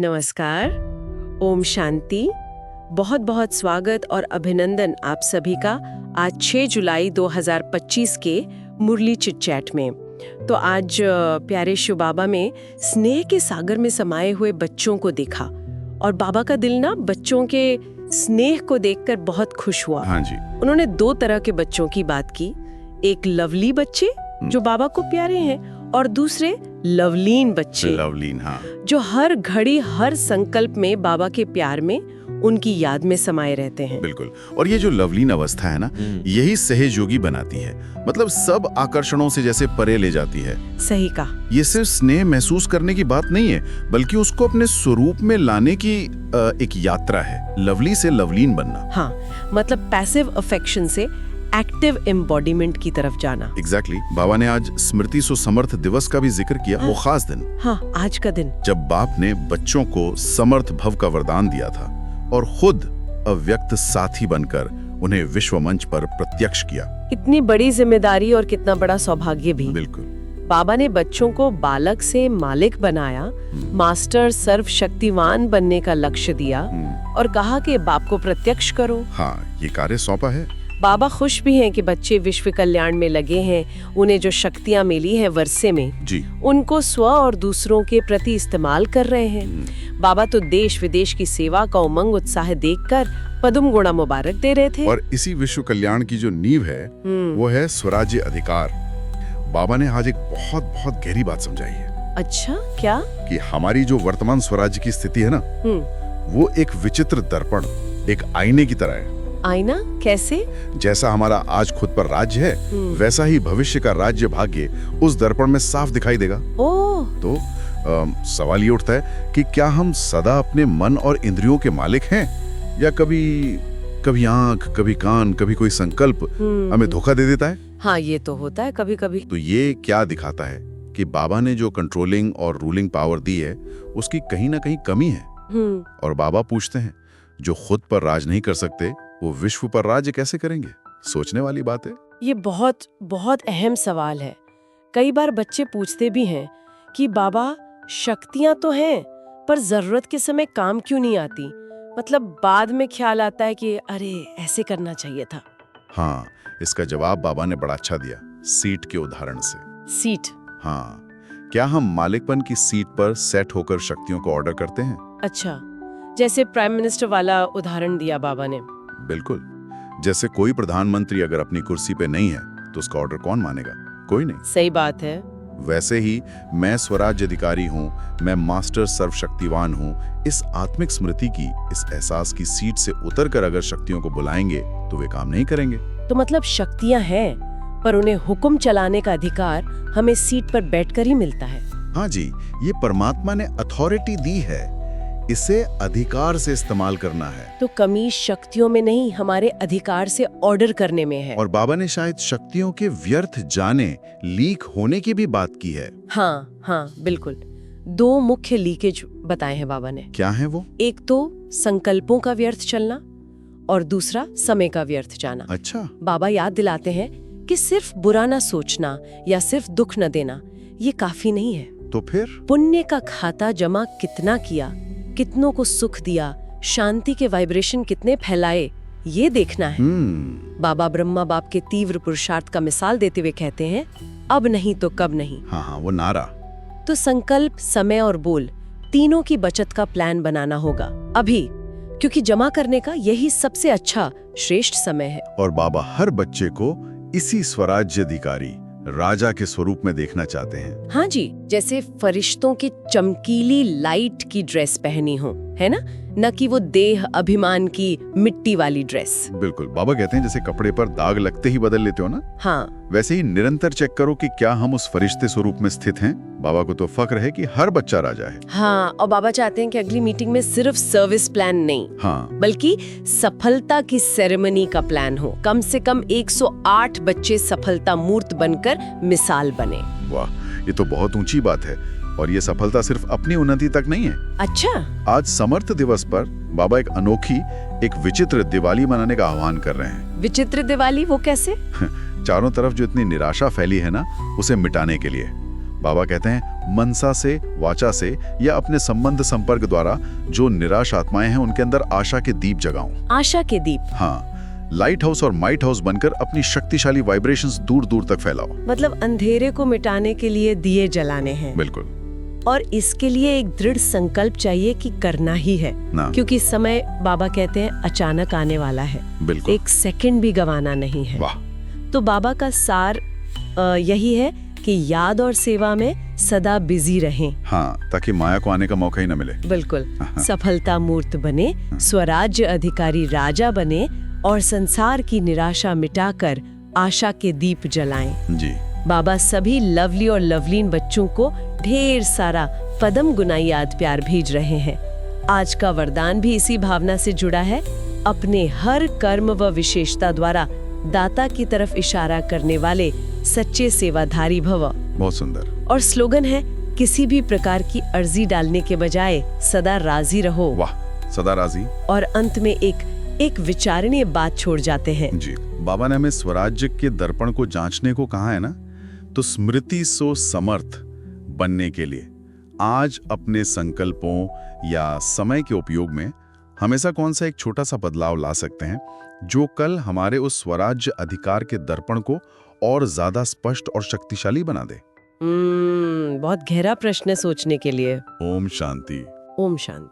नमस्कार, ओम शांति। बहुत बहुत स्वागत और अभिनंदन आप सभी का आज 6 जुलाई 2025 के मुरली चिट चैट में। तो आज प्यारे शिव बाबा में स्नेह के सागर में समाये हुए बच्चों को देखा और बाबा का दिल ना बच्चों के स्नेह को देखकर बहुत खुश हुआ। हाँ जी। उन्होंने दो तरह के बच्चों की बात की, एक लवली बच्चे जो बाबा को प्यारे हैं और दूसरे लवलीन बच्चे, हाँ। जो हर घड़ी हर संकल्प में बाबा के प्यार में उनकी याद में समाये रहते हैं। बिल्कुल। और ये जो लवलीन अवस्था है ना, यही सहयोगी बनाती है। मतलब सब आकर्षणों से जैसे परे ले जाती है। सही कहा। ये सिर्फ स्नेह महसूस करने की बात नहीं है, बल्कि उसको अपने स्वरूप में लाने की एक यात्रा है। लवली से लवलीन बनना। हाँ, मतलब पैसिव अफेक्शन से एक्टिव एम्बॉडीमेंट की तरफ जाना। एग्जैक्टली। बाबा ने आज स्मृति सुसमर्थ दिवस का भी जिक्र किया। वो खास दिन, हाँ, आज का दिन जब बाप ने बच्चों को समर्थ भव का वरदान दिया था और खुद अव्यक्त साथी बनकर उन्हें विश्व मंच पर प्रत्यक्ष किया। कितनी बड़ी जिम्मेदारी और कितना बड़ा सौभाग्य भी। बिल्कुल। बाबा ने बच्चों को बालक से मालिक बनाया, मास्टर सर्वशक्तिवान बनने का लक्ष्य दिया और कहा कि बाप को प्रत्यक्ष करो। हाँ, ये कार्य सौंपा है। बाबा खुश भी हैं कि बच्चे विश्व कल्याण में लगे हैं। उन्हें जो शक्तियां मिली हैं वर्षे में जी, उनको स्व और दूसरों के प्रति इस्तेमाल कर रहे हैं। बाबा तो देश विदेश की सेवा का उमंग उत्साह देखकर पदुम गुणा मुबारक दे रहे थे। और इसी विश्व कल्याण की जो नींव है वो है स्वराज्य अधिकार। बाबा ने आज एक बहुत बहुत गहरी बात समझाई है। अच्छा, क्या? कि हमारी जो वर्तमान स्वराज्य की स्थिति है ना, वो एक विचित्र दर्पण, एक आईने की तरह है। आईना कैसे? जैसा हमारा आज खुद पर राज्य है, वैसा ही भविष्य का राज्य भाग्य उस दर्पण में साफ दिखाई देगा। तो सवाल ये उठता है कि क्या हम सदा अपने मन और इंद्रियों के मालिक हैं, या कभी आंख, कभी कान, कभी कोई संकल्प हमें धोखा दे देता है? हाँ, ये तो होता है कभी कभी। तो ये क्या दिखाता है कि बाबा ने जो कंट्रोलिंग और रूलिंग पावर दी है उसकी कहीं ना कहीं कमी है। और बाबा पूछते हैं, जो खुद पर राज नहीं कर सकते वो विश्व पर राज्य कैसे करेंगे? सोचने वाली बात है। ये बहुत बहुत अहम सवाल है। कई बार बच्चे पूछते भी हैं कि बाबा, शक्तियां तो हैं पर जरूरत के समय काम क्यों नहीं आती? मतलब बाद में ख्याल आता है कि अरे ऐसे करना चाहिए था। हाँ, इसका जवाब बाबा ने बड़ा अच्छा दिया, सीट के उदाहरण से। सीट? हाँ, क्या हम मालिकपन की सीट पर सेट होकर शक्तियों को ऑर्डर करते हैं? अच्छा, जैसे प्राइम मिनिस्टर वाला उदाहरण दिया बाबा ने। बिल्कुल। जैसे कोई प्रधानमंत्री अगर अपनी कुर्सी पे नहीं है तो उसका ऑर्डर कौन मानेगा? कोई नहीं। सही बात है। वैसे ही मैं स्वराज्य अधिकारी हूँ, मैं मास्टर सर्वशक्तिवान हूँ। इस आत्मिक स्मृति की, इस एहसास की सीट से उतरकर अगर शक्तियों को बुलाएंगे तो वे काम नहीं करेंगे। तो मतलब शक्तियाँ हैं पर उन्हें हुक्म चलाने का अधिकार हमें सीट पर बैठकर ही मिलता है। हाँ जी, ये परमात्मा ने अथॉरिटी दी है, इसे अधिकार से इस्तेमाल करना है। तो कमी शक्तियों में नहीं, हमारे अधिकार से ऑर्डर करने में है। और बाबा ने शायद शक्तियों के व्यर्थ जाने, लीक होने की भी बात की है। हाँ हाँ, बिल्कुल। दो मुख्य लीकेज बताए हैं बाबा ने। क्या है वो? एक तो संकल्पों का व्यर्थ चलना और दूसरा समय का व्यर्थ जाना। अच्छा। बाबा याद दिलाते हैं कि सिर्फ बुरा ना सोचना या सिर्फ दुख न देना ये काफी नहीं है। तो फिर पुण्य का खाता जमा कितना किया, कितनों को सुख दिया, शांति के वाइब्रेशन कितने फैलाए, ये देखना है। बाबा ब्रह्मा बाप के तीव्र पुरुषार्थ का मिसाल देते हुए कहते हैं, अब नहीं तो कब नहीं। हाँ, वो नारा। तो संकल्प, समय और बोल तीनों की बचत का प्लान बनाना होगा अभी, क्योंकि जमा करने का यही सबसे अच्छा श्रेष्ठ समय है। और बाबा हर बच्चे को इसी स्वराज्य अधिकारी, राजा के स्वरूप में देखना चाहते हैं। हाँ जी, जैसे फरिश्तों की चमकीली लाइट की ड्रेस पहनी हो, है ना, न कि वो देह अभिमान की मिट्टी वाली ड्रेस। बिल्कुल। बाबा कहते हैं जैसे कपड़े पर दाग लगते ही बदल लेते हो ना, हाँ, वैसे ही निरंतर चेक करो कि क्या हम उस फरिश्ते स्वरूप में स्थित हैं। बाबा को तो फक्र है कि हर बच्चा राजा है। हाँ, और बाबा चाहते हैं कि अगली मीटिंग में सिर्फ सर्विस प्लान नहीं, हाँ, बल्कि सफलता की सेरेमनी का प्लान हो। कम से कम 108 बच्चे सफलता मूर्त बनकर मिसाल बने। वाह, ये तो बहुत ऊंची बात है। और ये सफलता सिर्फ अपनी उन्नति तक नहीं है। अच्छा। आज समर्थ दिवस पर बाबा एक अनोखी, एक विचित्र दिवाली मनाने का आह्वान कर रहे हैं। विचित्र दिवाली? वो कैसे? चारों तरफ जो इतनी निराशा फैली है ना, उसे मिटाने के लिए। बाबा कहते हैं मनसा से, वाचा से या अपने संबंध संपर्क द्वारा जो निराश आत्माएं हैं उनके अंदर आशा के दीप जगाऊं। आशा के दीप। हाँ, लाइट हाउस और माइट हाउस बनकर अपनी शक्तिशाली वाइब्रेशंस दूर दूर तक फैलाओ। मतलब अंधेरे को मिटाने के लिए दिए जलाने हैं। बिल्कुल। और इसके लिए एक दृढ़ संकल्प चाहिए कि करना ही है ना। क्योंकि समय बाबा कहते हैं अचानक आने वाला है। बिल्कुल। एक सेकंड भी गंवाना नहीं है। वाह। तो बाबा का सार यही है कि याद और सेवा में सदा बिजी रहें। हाँ, ताकि माया को आने का मौका ही न मिले। बिल्कुल। सफलता मूर्त बने, स्वराज्य अधिकारी राजा बने और संसार की निराशा मिटाकर आशा के दीप जलाएं। जी। बाबा सभी लवली और लवलीन बच्चों को ढेर सारा पदम गुना याद प्यार भेज रहे हैं। आज का वरदान भी इसी भावना से जुड़ा है। अपने हर कर्म व विशेषता द्वारा दाता की तरफ इशारा करने वाले सच्चे सेवाधारी भव। बहुत सुंदर। और स्लोगन है, किसी भी प्रकार की अर्जी डालने के बजाय सदा राजी रहो। वाह, सदा राजी। और अंत में एक विचारणीय बात छोड़ जाते हैं। जी। बाबा ने हमें स्वराज्य के दर्पण को जांचने को कहा है ना, तो स्मृति सो समर्थ बनने के लिए आज अपने संकल्पों या समय के उपयोग में हमेशा कौन सा एक छोटा सा बदलाव ला सकते हैं जो कल हमारे उस स्वराज्य अधिकार के दर्पण को और ज्यादा स्पष्ट और शक्तिशाली बना दे। बहुत गहरा प्रश्न है सोचने के लिए। ओम शांति। ओम शांति।